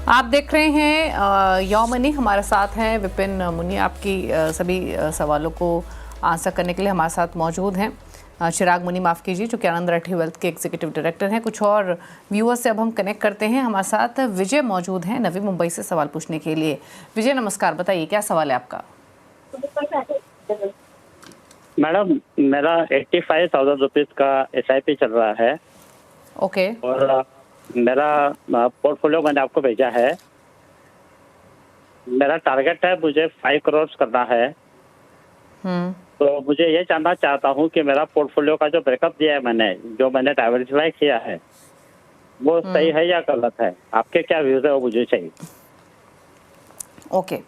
आप देख रहे हैं यो मनी। हमारे साथ हैं विपिन मुनि। आपकी सभी सवालों को आंसर करने के लिए हमारे साथ मौजूद हैं चिराग मुनि, माफ़ कीजिए, जो कि आनंद राठी वेल्थ के एग्जीक्यूटिव डायरेक्टर हैं। कुछ और व्यूअर्स से अब हम कनेक्ट करते हैं। हमारे साथ विजय मौजूद हैं नवी मुंबई से सवाल पूछने के लिए। विजय नमस्कार, बताइए क्या सवाल है आपका। मैडम, मेरा 85,000 रुपीज का SIP चल रहा है। ओके। और मेरा पोर्टफोलियो मैंने आपको भेजा है। मेरा टारगेट है, मुझे 5 करोड़ करना है। तो मुझे ये जानना चाहता हूँ कि मेरा पोर्टफोलियो का जो ब्रेकअप दिया है मैंने, जो मैंने डाइवर्सिफाई किया है, वो सही है या गलत है? आपके क्या व्यूज है, वो मुझे चाहिए। ओके।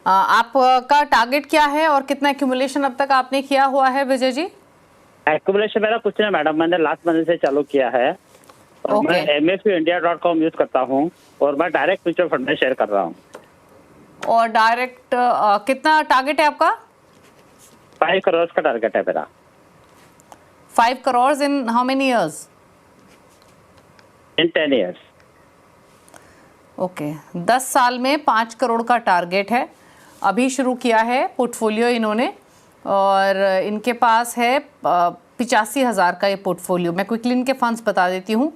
आपका टारगेट क्या है और कितना एक्यूमुलेशन अब तक आपने किया हुआ है विजय जी? एक्यूमुलेशन मेरा कुछ नहीं मैडम, मैंने लास्ट महीने से चालू किया है। और मैं MFindia.com यूज करता हूँ और मैं डायरेक्ट म्यूचुअल फंड में शेयर कर रहा हूँ। और डायरेक्ट कितना टारगेट है आपका? 5 करोड़ का टारगेट है मेरा। 5 crore in how many years? In 10 years. Okay, 10 साल में 5 करोड़ का टारगेट है। अभी शुरू किया है पोर्टफोलियो इन्होंने, और इनके पास है 85,000 का ये पोर्टफोलियो। मैं क्विकली इनके फंड्स बता देती हूँ।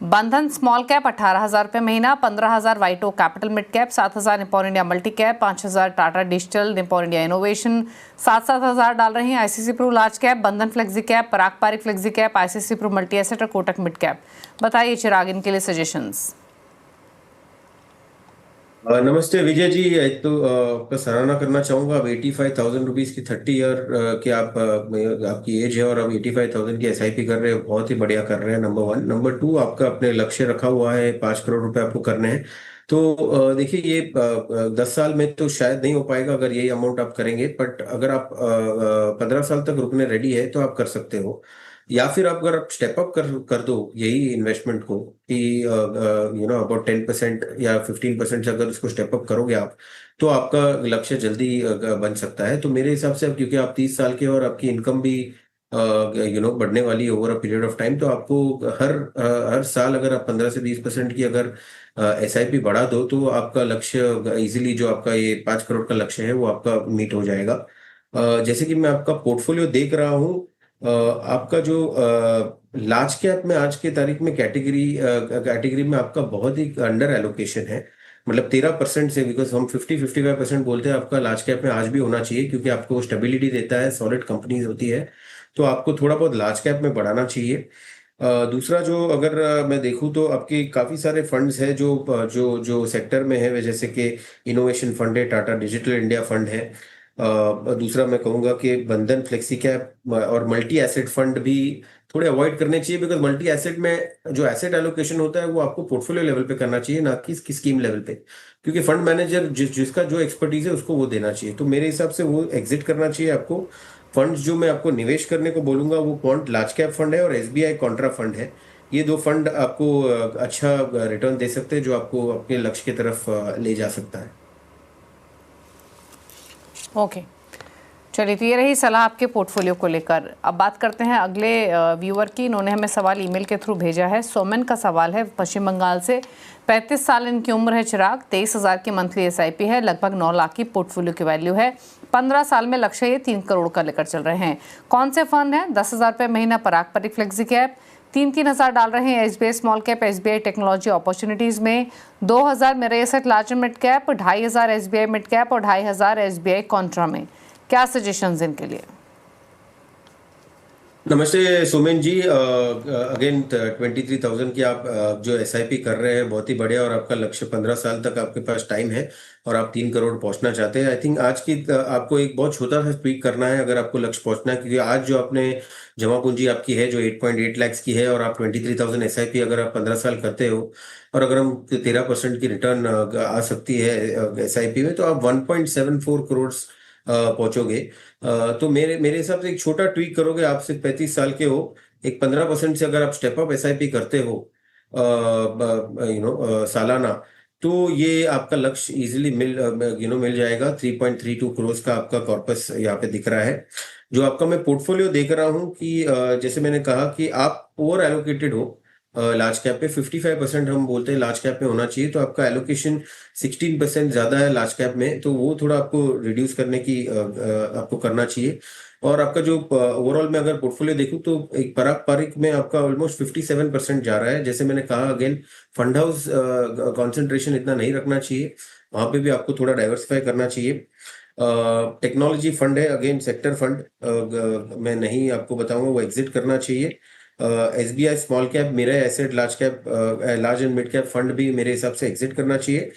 बंधन स्मॉल कैप 18,000 रुपये महीना, 15,000 Whiteoak Capital mid cap, 7,000 Nippon India multi cap, 5,000 Tata digital, Nippon India innovation, 7,000 डाल रहे हैं ICICI Pru large cap, Bandhan flexi cap, Parag Parikh flexi cap, ICICI Pru multi asset और कोटक मिड कैप। बताइए चिराग, इनके लिए सजेशंस। नमस्ते विजय जी। एक तो आपका सराहना करना चाहूंगा। आप 85,000 रुपीज की 30 ईयर के आपकी एज है और आप 85,000 की SIP कर रहे हो, बहुत ही बढ़िया कर रहे हैं। नंबर 1। नंबर 2, आपका अपने लक्ष्य रखा हुआ है 5 करोड़ रुपए आपको करने हैं। तो देखिए, ये 10 साल में तो शायद नहीं हो पाएगा अगर यही अमाउंट आप करेंगे, बट अगर आप 15 साल तक रुकने रेडी है तो आप कर सकते हो। या फिर आप अगर आप स्टेप अप कर दो यही इन्वेस्टमेंट को कि अबाउट 10% या 15% से अगर उसको स्टेप अप करोगे आप, तो आपका लक्ष्य जल्दी बन सकता है। तो मेरे हिसाब से, अब क्योंकि आप 30 साल के और आपकी इनकम भी बढ़ने वाली over a period of time, तो आपको हर साल अगर आप 15 से 20% की अगर SIP बढ़ा दो, तो आपका लक्ष्य इजीली, जो आपका ये 5 करोड़ का लक्ष्य है, वो आपका मीट हो जाएगा। जैसे कि मैं आपका पोर्टफोलियो देख रहा हूँ, आपका जो लार्ज कैप में आज के तारीख में कैटेगरी में आपका बहुत ही अंडर एलोकेशन है। मतलब 13% से, बिकॉज हम 50-55% बोलते हैं, आपका लार्ज कैप में आज भी होना चाहिए, क्योंकि आपको स्टेबिलिटी देता है, सॉलिड कंपनीज होती है। तो आपको थोड़ा बहुत लार्ज कैप में बढ़ाना चाहिए। दूसरा, जो अगर मैं देखूं तो आपके काफी सारे फंड्स हैं जो जो जो सेक्टर में है, जैसे कि इनोवेशन फंड है, टाटा डिजिटल इंडिया फंड है। दूसरा मैं कहूंगा कि बंधन फ्लेक्सी कैप और मल्टी एसेट फंड भी थोड़े अवॉइड करने चाहिए, बिकॉज मल्टी एसेट में जो एसेट एलोकेशन होता है वो आपको पोर्टफोलियो लेवल पे करना चाहिए, ना कि स्कीम लेवल पे, क्योंकि फंड मैनेजर जिसका जो एक्सपर्टीज है उसको वो देना चाहिए। तो मेरे हिसाब से वो एग्जिट करना चाहिए आपको। फंड्स जो मैं आपको निवेश करने को बोलूंगा, वो क्वांट लार्ज कैप फंड है और SBI कॉन्ट्रा फंड है। ये दो फंड आपको अच्छा रिटर्न दे सकते हैं, जो आपको अपने लक्ष्य की तरफ ले जा सकता है। ओके, चलिए, तो ये रही सलाह आपके पोर्टफोलियो को लेकर। अब बात करते हैं अगले व्यूअर की। इन्होंने हमें सवाल ईमेल के थ्रू भेजा है। सोमन का सवाल है पश्चिम बंगाल से। 35 साल इनकी उम्र है चिराग। 23,000 की मंथली SIP है। लगभग 9 लाख की पोर्टफोलियो की वैल्यू है। 15 साल में लक्ष्य ये 3 करोड़ का लेकर चल रहे हैं। कौन से फंड हैं? 10,000 रुपये महीना पराग परिक फ्लेक्सी कैप, 3,000 डाल रहे हैं SBI small cap, SBI technology opportunities में, 2,000 मेरे asset large mid cap, 2,500 SBI mid cap और 2,500 SBI कॉन्ट्रा में। क्या सजेशंस इनके लिए? नमस्ते सोमेन जी। अगेन 23,000 की आप जो SIP कर रहे हैं, बहुत ही बढ़िया। और आपका लक्ष्य 15 साल तक आपके पास टाइम है और आप 3 करोड़ पहुंचना चाहते हैं। आई थिंक आज की आपको एक बहुत छोटा सा ट्वीक करना है अगर आपको लक्ष्य पहुंचना है, क्योंकि आज जो आपने जमा पूंजी आपकी है जो 8.8 लाख की है, और आप 23,000 SIP अगर आप 15 साल करते हो, और अगर हम 13% की रिटर्न आ सकती है SIP में, तो आप 1.74 करोड़ पहुंचोगे। तो मेरे हिसाब से एक छोटा ट्वीक करोगे। आप सिर्फ 35 साल के हो, एक 15% से अगर आप स्टेप अप SIP करते हो सालाना, तो ये आपका लक्ष्य इजीली मिल जाएगा। 3.32 करोड़ का आपका कॉर्पस यहाँ पे दिख रहा है। जो आपका मैं पोर्टफोलियो देख रहा हूँ कि जैसे मैंने कहा कि आप ओवर एलोकेटेड हो लार्ज कैप पे 55% हम बोलते हैं लार्ज कैप में होना चाहिए, तो आपका एलोकेशन 16% ज्यादा है लार्ज कैप में, तो वो थोड़ा आपको रिड्यूस करने की आपको करना चाहिए। और आपका जो ओवरऑल में अगर पोर्टफोलियो देखूं तो एक पारंपरिक में आपका ऑलमोस्ट 57% जा रहा है। जैसे मैंने कहा अगेन, फंड हाउस कंसंट्रेशन इतना नहीं रखना चाहिए, वहां पे भी आपको थोड़ा डाइवर्सिफाई करना चाहिए। टेक्नोलॉजी फंड है, अगेन सेक्टर फंड मैं नहीं आपको बताऊंगा, वो एग्जिट करना चाहिए। SBI स्मॉल कैप, मेरा asset large cap, large and mid cap fund भी मेरे हिसाब से एग्जिट करना चाहिए।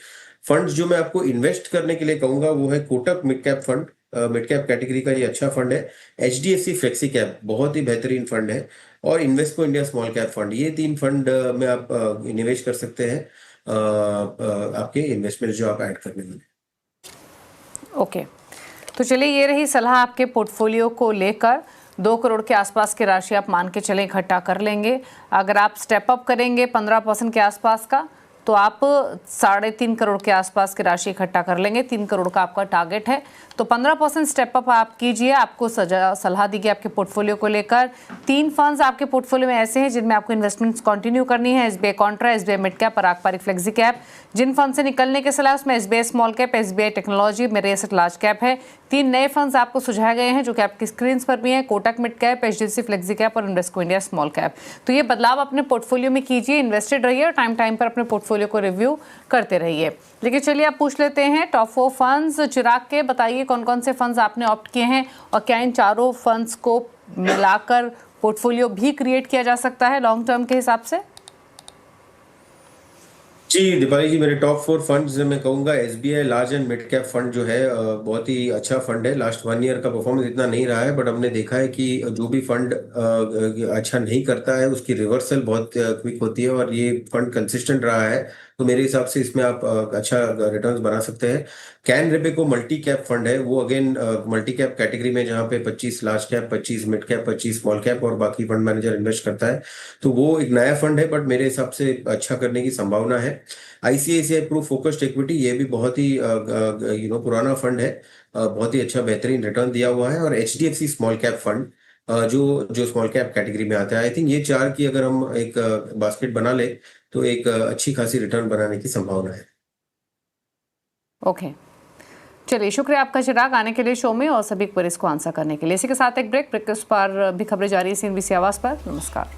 फंड्स जो मैं आपको इन्वेस्ट करने के लिए कहूंगा वो है Kotak mid cap fund, mid cap category का ये अच्छा फंड है। HDFC फ्लेक्सी कैप बहुत ही बेहतरीन फंड है, और इन्वेस्टको इंडिया स्मॉल कैप फंड, ये 3 फंड में आप निवेश कर सकते हैं आपके इन्वेस्टमेंट जो आप ऐड करने में। ओके, तो चलिए ये रही सलाह आपके पोर्टफोलियो को लेकर। 2 करोड़ के आसपास की राशि आप मान के चलें इकट्ठा कर लेंगे। अगर आप स्टेप अप करेंगे 15% के आसपास का, तो आप 3.5 करोड़ के आसपास की राशि इकट्ठा कर लेंगे। 3 करोड़ का आपका टारगेट है, तो 15% स्टेप अप आप कीजिए। आपको सलाह दी गई आपके पोर्टफोलियो को लेकर। 3 फंड्स आपके पोर्टफोलियो में ऐसे हैं जिनमें आपको इन्वेस्टमेंट्स कंटिन्यू करनी है। SBI Contra, SBI mid cap और पारंपरिक फ्लेक्सी कैप। जिन फंड से निकलने के सलाह उसमें SBI small cap, SBI technology, मेरे एसेट लार्ज कैप है। 3 नए फंड्स आपको सुझाए गए हैं जो कि आपकी स्क्रीन पर भी हैं, Kotak mid cap, HDFC flexi cap और इन्वेस्टको इंडिया स्मॉल कैप। तो ये बदलाव अपने पोर्टफोलियो में कीजिए, इन्वेस्टेड रहिए और टाइम टाइम पर अपने पोर्टफोलियो को रिव्यू करते रहिए। लेकिन चलिए आप पूछ लेते हैं टॉप 4 फंड्स। चिराग के बताइए कौन कौन से फंड्स आपने ऑप्ट किए हैं, और क्या इन चारों फंड्स को मिलाकर पोर्टफोलियो भी क्रिएट किया जा सकता है लॉन्ग टर्म के हिसाब से? जी दीपाली जी, मेरे टॉप 4 फंड्स मैं कहूंगा SBI large and mid cap fund जो है बहुत ही अच्छा फंड है। लास्ट 1 ईयर का परफॉर्मेंस इतना नहीं रहा है, बट हमने देखा है कि जो भी फंड अच्छा नहीं करता है उसकी रिवर्सल बहुत क्विक होती है, और ये फंड कंसिस्टेंट रहा है, तो मेरे हिसाब से इसमें आप अच्छा रिटर्न्स बना सकते हैं। कैन रेबेको मल्टी कैप फंड है, वो अगेन मल्टी कैप कैटेगरी में, जहाँ पे 25 large cap, 25 mid cap, 25 small cap और बाकी फंड मैनेजर इन्वेस्ट करता है, तो वो एक नया फंड है, बट मेरे हिसाब से अच्छा करने की संभावना है। ICICI प्रो फोकस्ड इक्विटी, ये भी बहुत ही पुराना फंड है, बहुत ही अच्छा बेहतरीन रिटर्न दिया हुआ है। और HDFC स्मॉल कैप फंड जो स्मॉल कैप कैटेगरी में आता है। आई थिंक ये 4 की अगर हम एक बास्केट बना ले तो एक अच्छी खासी रिटर्न बनाने की संभावना है। ओके, चलिए शुक्रिया आपका चिराग आने के लिए शो में और सभी क्वेरीज को आंसर करने के लिए। इसी के साथ एक ब्रेक के उस पर भी खबरें जारी है CNBC आवाज पर। नमस्कार।